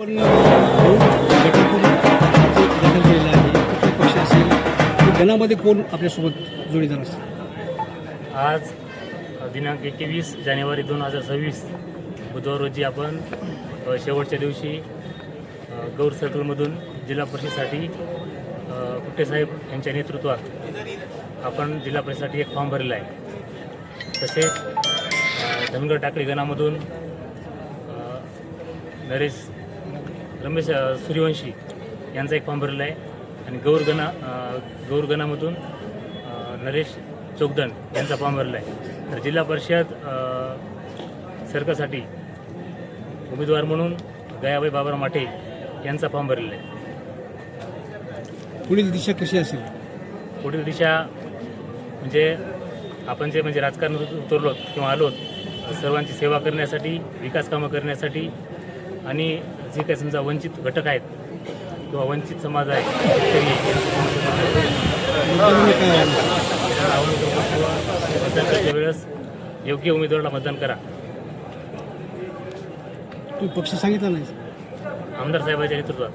पण गटातून जे दाखल केलेलं आहे कुठला पक्ष असेल तो गणामध्ये कोण आपल्यासोबत जोडीदार असेल? आज दिनांक 21 जानेवारी 2026 बुधवार रोजी आपण शेवटच्या दिवशी गौर सर्कलमधून जिल्हा परिषदेसाठी कुट्टेसाहेब यांच्या नेतृत्वात आपण जिल्हा परिषदेसाठी एक फॉर्म भरलेला आहे. तसेच धनगर टाकळी गणामधून रमेश सूर्यवंशी यांचा एक फॉर्म भरलेला आहे आणि गौर गणामधून नरेश चोगदन यांचा फॉर्म भरला आहे. तर जिल्हा परिषद सर्कलसाठी उमेदवार म्हणून गयाबाई बाबराव माठे यांचा फॉर्म भरलेला आहे. पुढील दिशा कशी असेल? पुढील दिशा म्हणजे आपण जे राजकारणात उतरलो किंवा आलो सर्वांची सेवा करण्यासाठी, विकास कामं करण्यासाठी आणि जे काही समजा वंचित घटक आहेत किंवा वंचित समाज आहे मतदान करते वेळेस योग्य उमेदवाराला मतदान करा. तू पक्ष सांगितला नाही? आमदार साहेबांच्या नेतृत्वात